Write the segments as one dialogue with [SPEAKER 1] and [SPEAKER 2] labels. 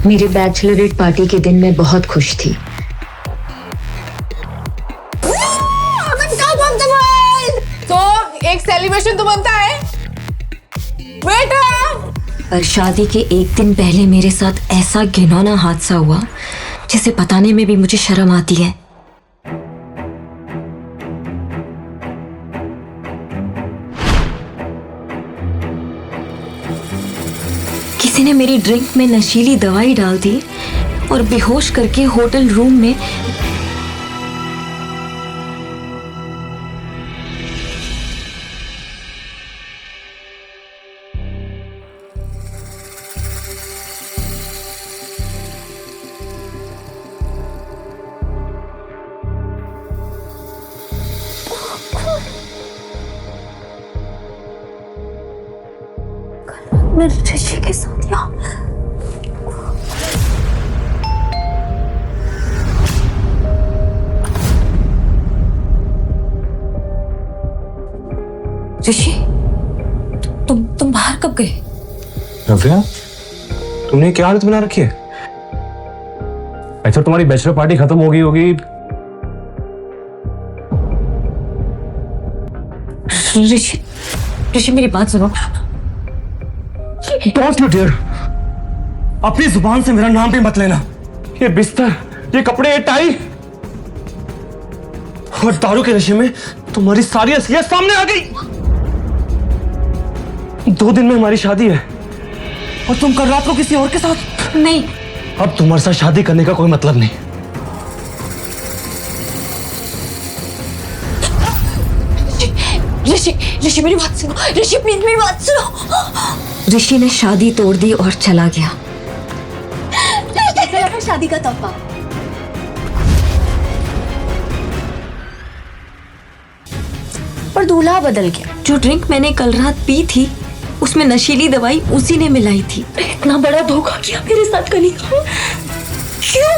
[SPEAKER 1] मेरे Bachelorette party के दिन मैं बहुत खुश थी।
[SPEAKER 2] तो एक सेलिब्रेशन तो बनता है बेटा।
[SPEAKER 1] पर शादी के एक दिन पहले मेरे साथ ऐसा घिनौना हादसा हुआ जिसे बताने में भी मुझे शर्म आती है। किसी ने मेरी ड्रिंक में नशीली दवाई डाल दी और बेहोश करके होटल रूम में मैं ऋषि के साथ यहाँ ऋषि, तुम बाहर कब गए?
[SPEAKER 3] रफिया, तुमने क्या हालत बना रखी है? अच्छा, तुम्हारी बैचलर पार्टी खत्म हो गई होगी।
[SPEAKER 1] ऋषि मेरी बात सुनो।
[SPEAKER 3] Don't you dare! अपनी जुबान से मेरा नाम भी मत लेना। ये बिस्तर, ये कपड़े, ये टाई और दारू के नशे में तुम्हारी सारी असलियत सामने आ गई। 2 दिन में हमारी शादी है और तुम कल रात को किसी और के साथ।
[SPEAKER 1] नहीं,
[SPEAKER 3] अब तुम्हारे साथ शादी करने का कोई मतलब नहीं।
[SPEAKER 1] ऋषि मेरी बात सुनो। ऋषि प्लीज मेरी बात सुनो। ऋषि ने शादी तोड़ दी और चला गया। कैसा लगा शादी का तोहफा? पर दूल्हा बदल गया। जो ड्रिंक मैंने कल रात पी थी उसमें नशीली दवाई उसी ने मिलाई थी। इतना बड़ा धोखा किया मेरे साथ कनिका। क्यों?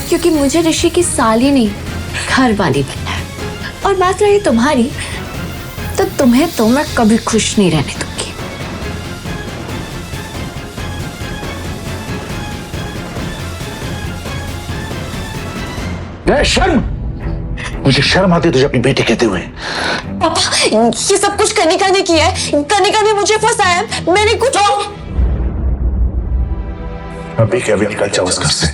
[SPEAKER 1] क्योंकि मुझे ऋषि की साली नहीं, घर वाली बनना है। और बात रही तुम्हारी, तो तुम्हें तो मैं कभी खुश नहीं रहने दूंगी।
[SPEAKER 4] शर्म, मुझे शर्म आती है तुझे अपनी बेटी कहते हुए।
[SPEAKER 1] पापा, ये सब कुछ कनिका ने किया है। कनिका ने मुझे फंसाया। मैंने कुछ
[SPEAKER 4] अभी के अभी निकल जाओ उस घर से।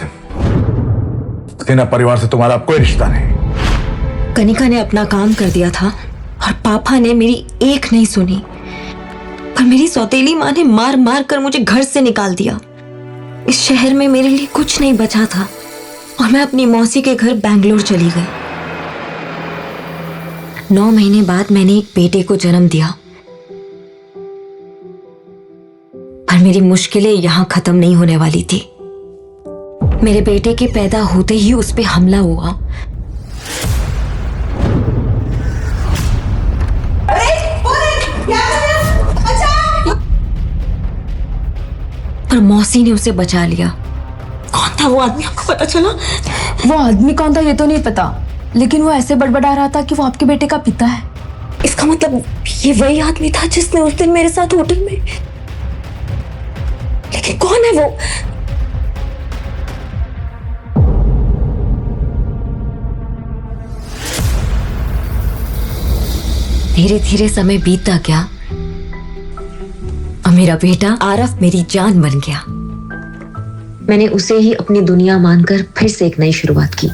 [SPEAKER 4] सेना परिवार से तुम्हारा कोई रिश्ता नहीं।
[SPEAKER 1] कनिका ने अपना काम कर दिया था और पापा ने मेरी एक नहीं सुनी। पर मेरी सौतेली माँ ने मार मार कर मुझे घर से निकाल दिया। इस शहर में मेरे लिए कुछ नहीं बचा था और मैं अपनी मौसी के घर बैंगलोर चली गई। 9 महीने बाद मैंने एक बेटे को जन्म दिया। पर मेरी मुश्किलें यहां खत्म नहीं होने वाली थी। मेरे बेटे के पैदा होते ही उस पे हमला हुआ। पर मौसी ने उसे बचा लिया। कौन था वो आदमी, आपको पता चला?
[SPEAKER 2] वो आदमी कौन था ये तो नहीं पता, लेकिन वो ऐसे बड़बड़ा रहा था कि वो आपके बेटे का पिता है।
[SPEAKER 1] इसका मतलब ये वही आदमी था जिसने उस दिन मेरे साथ होटल में। लेकिन कौन है वो? धीरे धीरे समय बीतता गया और मेरा बेटा आरफ मेरी जान बन गया। मैंने उसे ही अपनी दुनिया मानकर फिर से एक नई शुरुआत की।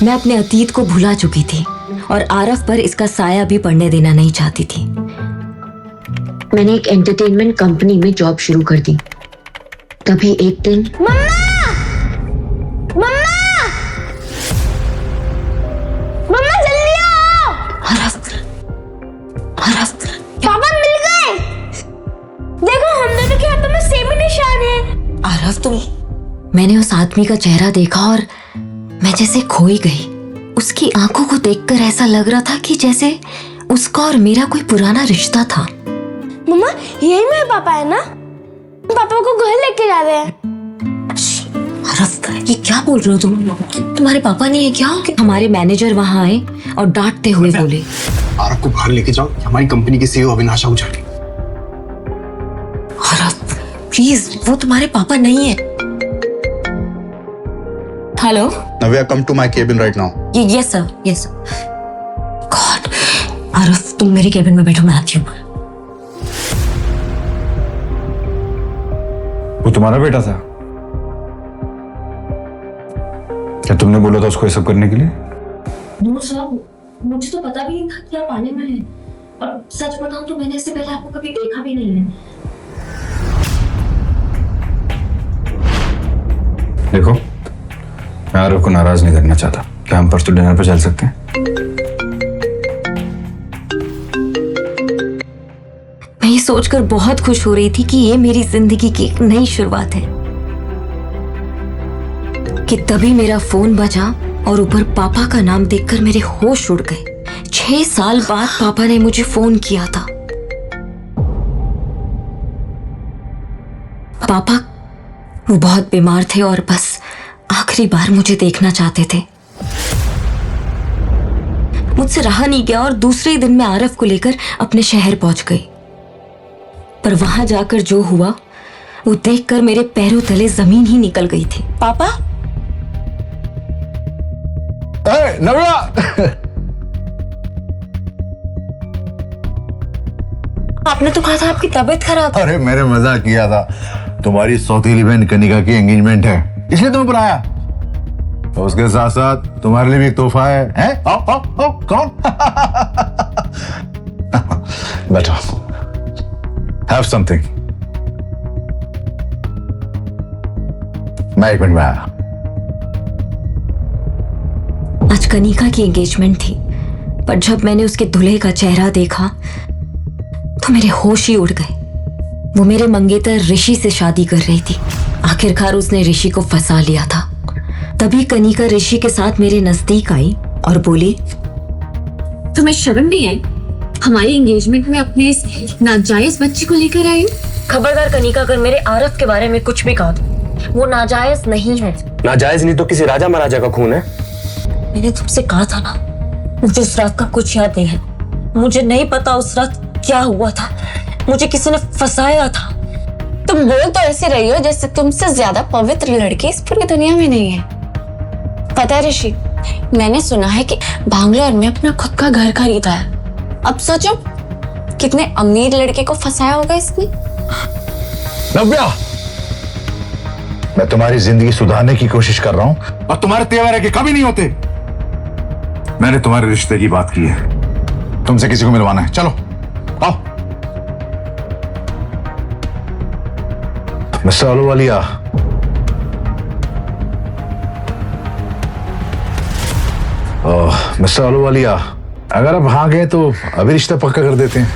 [SPEAKER 1] मैं अपने अतीत को भुला चुकी थी और आरफ पर इसका साया भी पड़ने देना नहीं चाहती थी। मैंने एक एंटरटेनमेंट कंपनी में जॉब शुरू कर दी। तभी एक दिन
[SPEAKER 2] मम्मा जल्दी आओ।
[SPEAKER 1] आरफ
[SPEAKER 2] पापा मिल गए। देखो हम दोनों के हाथों में सेम ही निशान है।
[SPEAKER 1] आरफ, तुम। मैंने उस आदमी का चेहरा देखा और मैं जैसे खोई गई। उसकी आंखों को देखकर ऐसा लग रहा था कि जैसे उसका और मेरा कोई पुराना रिश्ता था।
[SPEAKER 2] मम्मा यही मेरे पापा है ना? पापा को घर लेके जा रहे हैं।
[SPEAKER 1] आरफ, ये क्या बोल रहे हो तुम? तुम्हारे पापा नहीं है क्या? हमारे मैनेजर वहां आए और डांटते हुए बोले,
[SPEAKER 5] आरफ को बाहर लेके जाओ, हमारी कंपनी की सीईओ अविनाश आहूजा।
[SPEAKER 1] आरफ, प्लीज, वो तुम्हारे पापा नहीं है। Hello.
[SPEAKER 5] Navya, come to my cabin right now.
[SPEAKER 1] Yes sir, yes sir. God, Aaraf तुम मेरे केबिन में बैठो, मैं आती हूँ।
[SPEAKER 6] वो तुम्हारा बेटा था? क्या तुमने बोला था उसको ये सब करने के लिए?
[SPEAKER 1] नो सर, मुझे तो पता भी नहीं था कि आप आने में हैं। और सच बताऊं तो मैंने इससे पहले आपको कभी देखा भी नहीं है।
[SPEAKER 6] देखो, मैं आरव को नाराज नहीं करना चाहता। क्या हम परसों डिनर पे चल सकते हैं?
[SPEAKER 1] मैं ये सोचकर बहुत खुश हो रही थी कि ये मेरी जिंदगी की एक नई शुरुआत है कि तभी मेरा फोन बजा और ऊपर पापा का नाम देखकर मेरे होश उड़ गए। 6 साल बाद पापा ने मुझे फोन किया था। पापा वो बहुत बीमार थे और बस आखिरी बार मुझे देखना चाहते थे। मुझसे रहा नहीं गया और दूसरे दिन मैं आरव को लेकर अपने शहर पहुंच गई। पर वहां जाकर जो हुआ वो देखकर मेरे पैरों तले जमीन ही निकल गई थी। पापा,
[SPEAKER 4] नव्या,
[SPEAKER 1] आपने तो कहा था आपकी तबीयत खराब।
[SPEAKER 4] अरे मैंने मजाक किया था। तुम्हारी सौतेली बहन कनिका की एंगेजमेंट है, इसलिए तुम्हें बुलाया। और उसके साथ साथ तुम्हारे लिए भी एक तोहफा है? आओ आओ आओ, कौन? बैठो, हैव समथिंग। मैं 1 मिनट में आया।
[SPEAKER 1] आज कनिका की एंगेजमेंट थी, पर जब मैंने उसके दूल्हे का चेहरा देखा तो मेरे होश ही उड़ गए। वो मेरे मंगेतर ऋषि से शादी कर रही थी। आखिरकार उसने ऋषि को फंसा लिया था। तभी कनिका ऋषि के साथ मेरे नजदीक आई और बोली,
[SPEAKER 7] तुम्हें शर्म नहीं आई? हमारी एंगेजमेंट में अपने इस नाजायज बच्चे को लेकर आई?
[SPEAKER 1] खबरदार कनिका, अगर मेरे आरव के बारे में कुछ भी कहा तो वो नाजायज नहीं है।
[SPEAKER 3] नाजायज नहीं तो किसी राजा महाराजा का खून है।
[SPEAKER 1] मैंने तुमसे कहा था ना, मुझे उस रात का कुछ याद नहीं है। मुझे नहीं पता उस रात क्या हुआ था। मुझे किसी ने फंसाया था।
[SPEAKER 7] तुम बोल तो ऐसे रही हो जैसे तुमसे ज्यादा पवित्र लड़की इस पूरी दुनिया में नहीं है। पता है ऋषि, मैंने सुना है कि बैंगलोर में अपना खुद का घर खरीदा है। अब सोचो कितने अमीर लड़के को फंसाया होगा इसने।
[SPEAKER 4] नव्या, मैं तुम्हारी जिंदगी सुधारने की कोशिश कर रहा हूं और तुम्हारे तेवर है कि कभी नहीं होते। मैंने तुम्हारे रिश्ते की बात की है, तुमसे किसी को मिलवाना है। चलो आओ। मिस्टर अहलूवालिया, मिस्टर अहलूवालिया, अगर आप हाँ गए तो अभी रिश्ता पक्का कर देते हैं।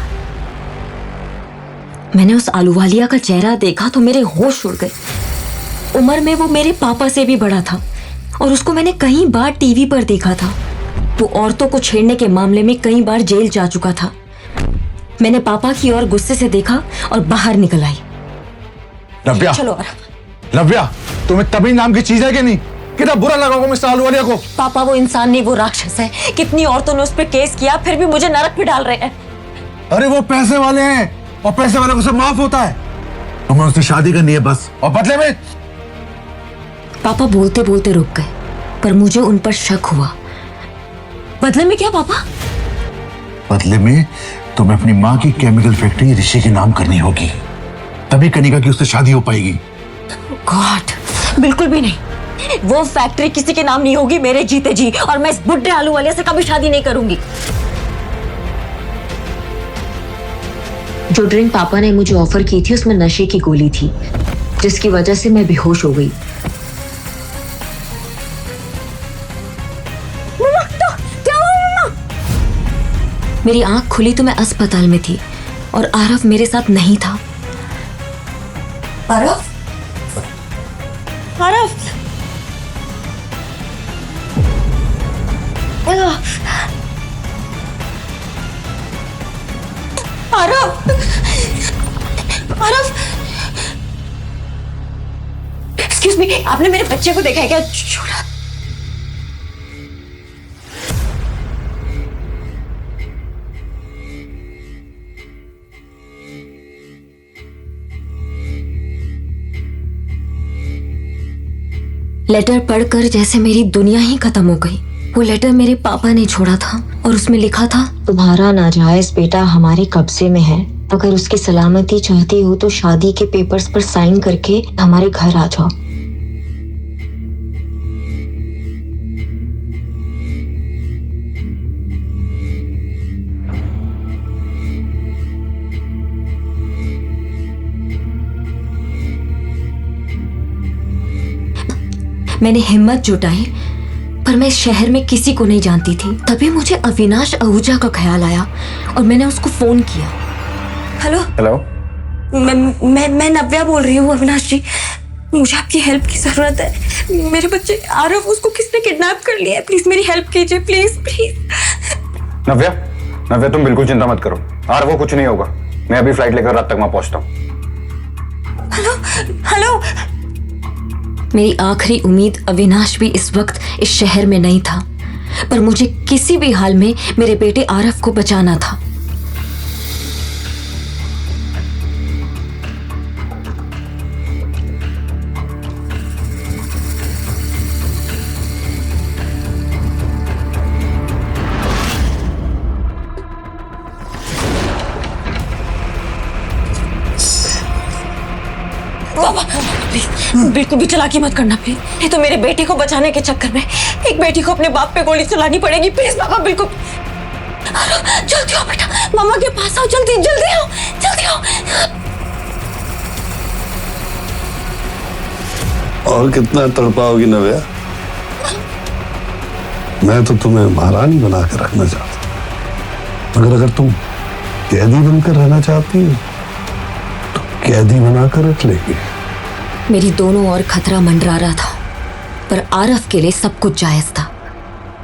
[SPEAKER 1] मैंने उस आलूवालिया का चेहरा देखा तो मेरे होश उड़ गए। उम्र में वो मेरे पापा से भी बड़ा था और उसको मैंने कई बार टीवी पर देखा था। वो औरतों को छेड़ने के मामले में कई बार जेल जा चुका था। मैंने पापा की ओर गुस्से से देखा और बाहर निकल आई।
[SPEAKER 4] नव्या,
[SPEAKER 1] चलो।
[SPEAKER 4] नव्या, तुम्हें तभी नाम की चीज है कि नहीं? कितना बुरा लगा होगा मिस्टर अहलूवालिया को।
[SPEAKER 1] पापा, वो इंसान नहीं, वो राक्षस है। कितनी औरतों ने उस पर केस किया, फिर भी मुझे नरक में डाल रहे हैं।
[SPEAKER 4] अरे वो पैसे वाले हैं और पैसे वाले को सब माफ होता है। तुम्हें उससे शादी करनी है बस, और बदले में।
[SPEAKER 1] पापा बोलते बोलते रुक गए, पर मुझे उन पर शक हुआ। बदले में क्या पापा?
[SPEAKER 4] बदले में तुम्हें अपनी माँ की केमिकल फैक्ट्री ऋषि के नाम करनी होगी, तभी कनिका की उससे शादी हो पाएगी।
[SPEAKER 1] गॉड, बिल्कुल भी नहीं। वो फैक्ट्री किसी के नाम नहीं होगी मेरे जीते जी, और मैं इस बुढ़े आलूवालिया से कभी शादी नहीं करूंगी। जो ड्रिंक पापा ने मुझे ऑफर की थी उसमें नशे की गोली थी, जिसकी वजह से मैं बेहोश हो गई। मेरी आंख खुली तो मैं अस्पताल में थी और आरव मेरे साथ नहीं था। आरव, आरव, आरव, आरव, एक्सक्यूज मी, आपने मेरे बच्चे को देखा है क्या? छोड़ा। लेटर पढ़कर जैसे मेरी दुनिया ही खत्म हो गई। वो लेटर मेरे पापा ने छोड़ा था और उसमें लिखा था, तुम्हारा नाजायज बेटा हमारे कब्जे में है, अगर उसकी सलामती चाहती हो तो शादी के पेपर्स पर साइन करके हमारे घर आ जाओ। मैंने हिम्मत जुटाई, पर मैं इस शहर में किसी को नहीं जानती थी। तभी मुझे अविनाश आहूजा का ख्याल आया और मैंने उसको फोन किया। हेलो
[SPEAKER 6] हेलो,
[SPEAKER 1] मैं नव्या बोल रही हूँ अविनाश जी, मुझे आपकी हेल्प की जरूरत है। मेरे बच्चे आरव, उसको किसने किडनैप कर लिया है, प्लीज मेरी हेल्प कीजिए, प्लीज प्लीज।
[SPEAKER 6] नव्या, नव्या तुम बिल्कुल चिंता मत करो, और वो कुछ नहीं होगा। मैं अभी फ्लाइट लेकर रात तक वहां पहुंचता हूँ।
[SPEAKER 1] हेलो। मेरी आखिरी उम्मीद अविनाश भी इस वक्त इस शहर में नहीं था, पर मुझे किसी भी हाल में मेरे बेटे आरव को बचाना था। बिल्कुल भी चालाकी मत करना प्लीज, नहीं तो मेरे बेटे को बचाने के चक्कर में एक बेटी को अपने बाप पे गोली चलानी पड़ेगी। प्लीज बाबा, बिल्कुल जल्दी आओ बेटा, मामा के पास आओ, जल्दी जल्दी आओ, जल्दी आओ।
[SPEAKER 8] और कितना तड़पाओगी नव्या? मैं तो तुम्हें महारानी बना कर रखना चाहता, मगर अगर तुम कैदी बनकर रहना चाहती हो तो कैदी बनाकर रख लेगी।
[SPEAKER 1] मेरी दोनों ओर खतरा मंडरा रहा था, पर आरव के लिए सब कुछ जायज था,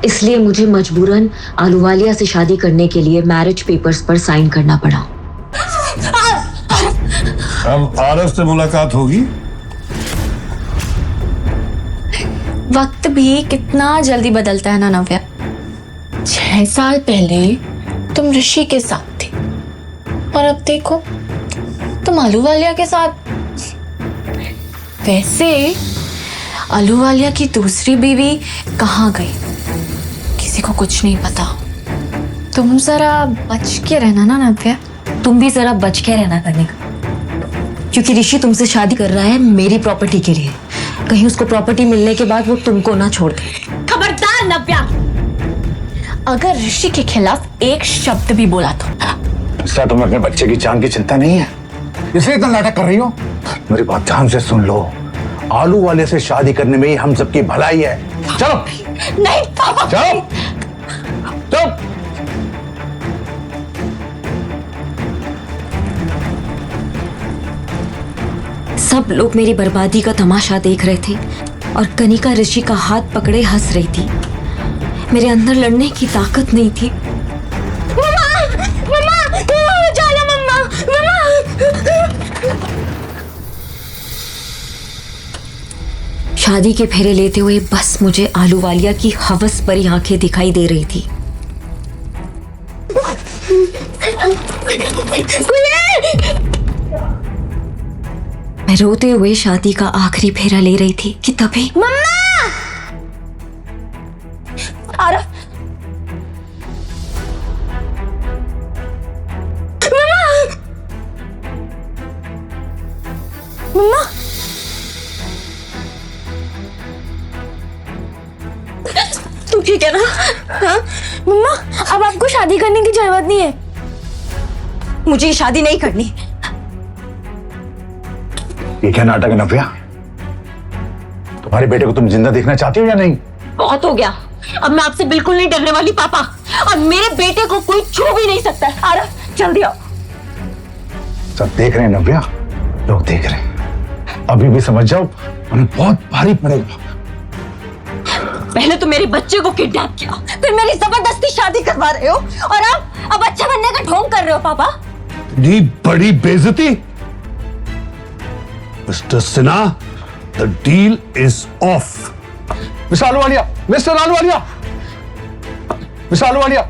[SPEAKER 1] इसलिए मुझे मजबूरन आलूवालिया से शादी करने के लिए मैरिज पेपर्स पर साइन करना पड़ा।
[SPEAKER 8] अब आरव से मुलाकात होगी।
[SPEAKER 7] वक्त भी कितना जल्दी बदलता है ना नव्या। 6 साल पहले तुम ऋषि के साथ थी और अब देखो तुम आलूवालिया के साथ। वैसे आलूवालिया की दूसरी बीवी कहाँ गई, किसी को कुछ नहीं पता। तुम जरा बच के रहना ना नव्या।
[SPEAKER 1] तुम भी जरा बच के रहना करने का, क्योंकि ऋषि तुमसे शादी कर रहा है मेरी प्रॉपर्टी के लिए। कहीं उसको प्रॉपर्टी मिलने के बाद वो तुमको ना छोड़ दे।
[SPEAKER 7] खबरदार नव्या, अगर ऋषि के खिलाफ एक शब्द भी बोला तो।
[SPEAKER 4] सर, तुम्हें अपने बच्चे की जान की चिंता नहीं है, इसलिए इतना नाटक कर रही हो? मेरी बात ध्यान से सुन लो, आलू वाले से शादी करने में ही हम सबकी भलाई है। चलो।
[SPEAKER 7] नहीं पापा,
[SPEAKER 4] चलो चलो।
[SPEAKER 1] सब लोग मेरी बर्बादी का तमाशा देख रहे थे और कनिका ऋषि का हाथ पकड़े हंस रही थी। मेरे अंदर लड़ने की ताकत नहीं थी। शादी के फेरे लेते हुए बस मुझे आलूवालिया की हवस भरी आंखें दिखाई दे रही थी। मैं रोते हुए शादी का आखिरी फेरा ले रही थी कि तभी
[SPEAKER 7] मम्मा! आरव! मम्मा!
[SPEAKER 1] तू ठीक है ना? हाँ?
[SPEAKER 7] मम्मा, अब आपको शादी करने की जरूरत नहीं है।
[SPEAKER 1] मुझे ये शादी नहीं करनी।
[SPEAKER 4] ये क्या नाटक है नव्या? तुम्हारे बेटे को तुम जिंदा देखना चाहती हो या नहीं?
[SPEAKER 1] बहुत हो गया, अब मैं आपसे बिल्कुल नहीं डरने वाली पापा, और मेरे बेटे को कोई छू भी नहीं सकता। आरव, जल्दी आओ।
[SPEAKER 4] सब देख रहे हैं नव्या, लोग देख रहे हैं। अभी भी समझ जाओ, उन्हें बहुत भारी पड़ेगा।
[SPEAKER 1] पहले तो मेरे बच्चे को किडनैप किया, फिर मेरी जबरदस्ती शादी करवा रहे हो, और अब अच्छा बनने का ढोंग कर रहे हो पापा।
[SPEAKER 8] इतनी बड़ी बेइज्जती। Mister Sinha, the deal is of.
[SPEAKER 4] Mister Ahluwalia, mister Ahluwalia, mister Ahluwalia.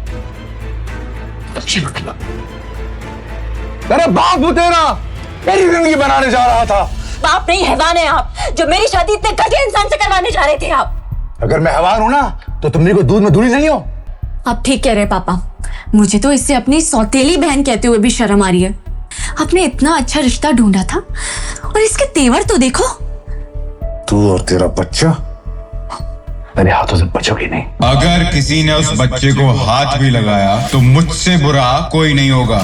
[SPEAKER 4] अरे बाप तेरा मेरी जिंदगी बनाने जा रहा था,
[SPEAKER 1] बाप नहीं हैवान है आप, जो मेरी शादी इतने घटिया इंसान से करवाने जा रहे थे आप।
[SPEAKER 4] अगर मैं हैवान हूं ना तो तुम मेरे को दूध में धूली नहीं हो।
[SPEAKER 2] आप ठीक कह रहे हैं पापा, मुझे तो इससे अपनी सौतेली बहन कहते हुए भी शर्म आ रही है। आपने इतना अच्छा रिश्ता ढूंढा था और इसके तेवर तो देखो।
[SPEAKER 4] तू और तेरा बच्चा मेरे हाथों से बचोगे नहीं।
[SPEAKER 9] अगर किसी ने उस बच्चे को हाथ भी लगाया तो मुझसे बुरा कोई नहीं होगा।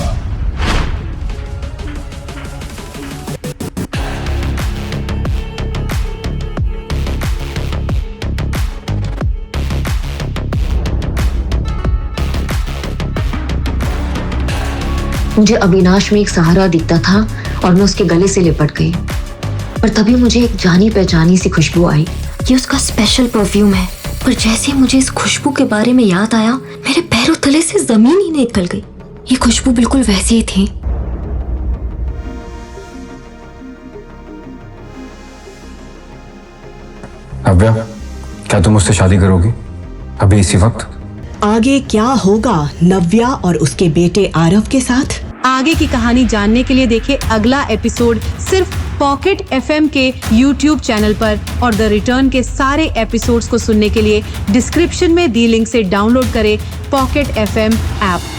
[SPEAKER 1] मुझे अविनाश में एक सहारा दिखता था और मैं उसके गले से लिपट गई, पर तभी मुझे एक जानी पहचानी सी खुशबू आई। ये उसका स्पेशल परफ्यूम है, पर जैसे मुझे इस खुशबू के बारे में याद आया, मेरे पैरों तले से जमीन ही निकल गई। ये खुशबू बिल्कुल वैसी ही थी।
[SPEAKER 6] नव्या, क्या तुम मुझसे शादी करोगी अभी इसी वक्त?
[SPEAKER 10] आगे क्या होगा नव्या और उसके बेटे आरव के साथ? आगे की कहानी जानने के लिए देखें अगला एपिसोड सिर्फ पॉकेट FM के YouTube चैनल पर, और द रिटर्न के सारे एपिसोड्स को सुनने के लिए डिस्क्रिप्शन में दी लिंक से डाउनलोड करें पॉकेट FM ऐप।